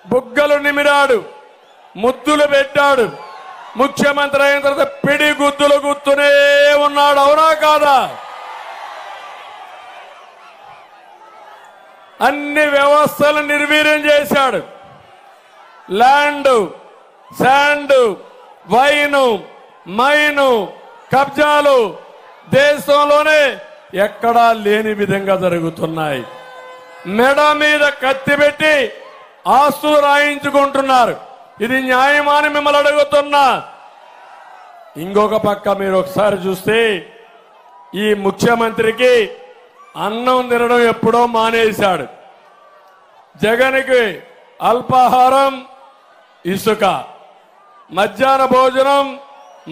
బుగ్గలు నిమిరాడు, ముద్దులు పెట్టాడు. ముఖ్యమంత్రి అయిన తర్వాత పిడి గుద్దులు గుర్తునే ఉన్నాడు. అవునా కాదా? అన్ని వ్యవస్థలు నిర్వీర్యం చేశాడు. ల్యాండ్, శాండ్, వైను, మైను, కబ్జాలు దేశంలోనే ఎక్కడా లేని విధంగా జరుగుతున్నాయి. మెడ మీద కత్తి పెట్టి ఆస్తులు రాయించుకుంటున్నారు. ఇది న్యాయమా అని మిమ్మల్ని అడుగుతున్నా. ఇంకొక పక్క మీరు ఒకసారి చూస్తే ఈ ముఖ్యమంత్రికి అన్నం తినడం ఎప్పుడో మానేశాడు. జగన్కి అల్పాహారం ఇసుక, మధ్యాహ్న భోజనం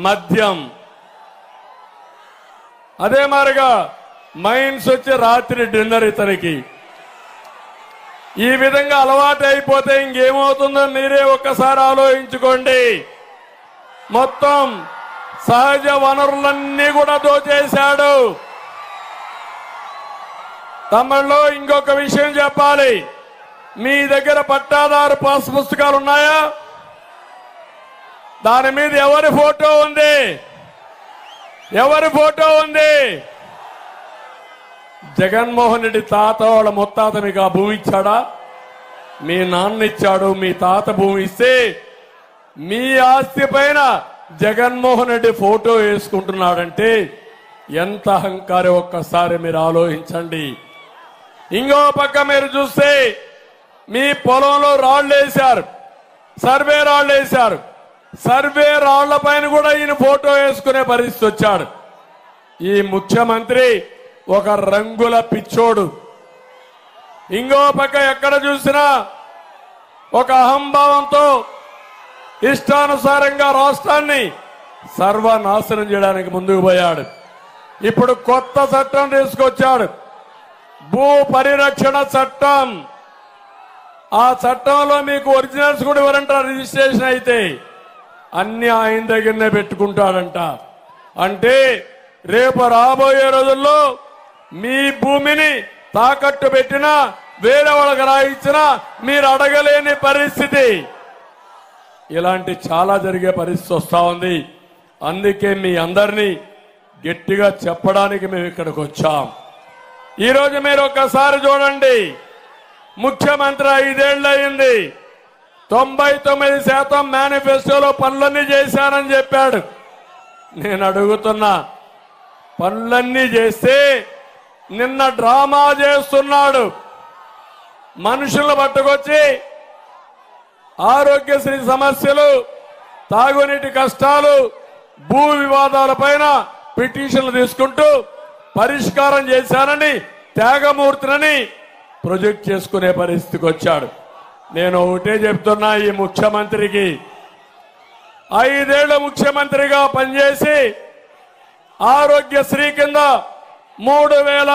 మద్యం, అదే మారిగా మైన్స్ వచ్చి రాత్రి డిన్నర్ ఇతనికి. ఈ విధంగా అలవాటు అయిపోతే ఇంకేమవుతుందో మీరే ఒక్కసారి ఆలోచించుకోండి. మొత్తం సహజ వనరులన్నీ కూడా దోచేశాడు. తమిళలో ఇంకొక విషయం చెప్పాలి. మీ దగ్గర పట్టాదారు పాస్ పుస్తకాలు ఉన్నాయా? దాని మీద ఎవరి ఫోటో ఉంది? ఎవరి ఫోటో ఉంది? జగన్మోహన్ రెడ్డి తాత వాళ్ళ ముత్తాత మీకు ఆ భూమి ఇచ్చాడా? మీ నాన్న ఇచ్చాడు. మీ తాత భూమి ఇస్తే మీ ఆస్తి పైన జగన్మోహన్ రెడ్డి ఫోటో వేసుకుంటున్నాడంటే ఎంత అహంకారం ఒక్కసారి మీరు ఆలోచించండి. ఇంకో పక్క మీరు చూస్తే మీ పొలంలో రాళ్లు వేశారు, సర్వే రాళ్లు వేశారు. సర్వే రాళ్ల పైన కూడా ఈయన ఫోటో వేసుకునే పరిస్థితి వచ్చాడు. ఈ ముఖ్యమంత్రి ఒక రంగుల పిచ్చోడు. ఇంకో పక్క ఎక్కడ చూసినా ఒక అహంభావంతో ఇష్టానుసారంగా రాష్ట్రాన్ని సర్వనాశనం చేయడానికి ముందుకు పోయాడు. ఇప్పుడు కొత్త చట్టం తీసుకొచ్చాడు, భూ పరిరక్షణ చట్టం. ఆ చట్టంలో మీకు ఒరిజినల్స్ కూడా ఇవ్వరంటారు. రిజిస్ట్రేషన్ అయితే అన్ని ఆయన దగ్గరనే పెట్టుకుంటాడంట. అంటే రేపు రాబోయే రోజుల్లో మీ భూమిని తాకట్టు పెట్టినా వేరే వాళ్ళకి రాయించినా మీరు అడగలేని పరిస్థితి. ఇలాంటి చాలా జరిగే పరిస్థితి వస్తా ఉంది. అందుకే మీ అందరినీ గట్టిగా చెప్పడానికి మేము ఇక్కడికి వచ్చాం. ఈరోజు మీరు ఒక్కసారి చూడండి, ముఖ్యమంత్రి 5 ఏళ్ళు అయింది. 99% మేనిఫెస్టోలో పనులన్నీ చేశానని చెప్పాడు. నేను అడుగుతున్నా, పనులన్నీ చేస్తే నిన్న డ్రామా చేస్తున్నాడు. మనుషులను పట్టుకొచ్చి ఆరోగ్యశ్రీ సమస్యలు, తాగునీటి కష్టాలు, భూ వివాదాల పైన పిటిషన్లు తీసుకుంటూ పరిష్కారం చేశానని త్యాగమూర్తిని ప్రొజెక్ట్ చేసుకునే పరిస్థితికి వచ్చాడు. నేను ఒకటే చెప్తున్నా, ఈ ముఖ్యమంత్రికి 5 ఏళ్ల ముఖ్యమంత్రిగా పనిచేసి ఆరోగ్యశ్రీ కింద 3000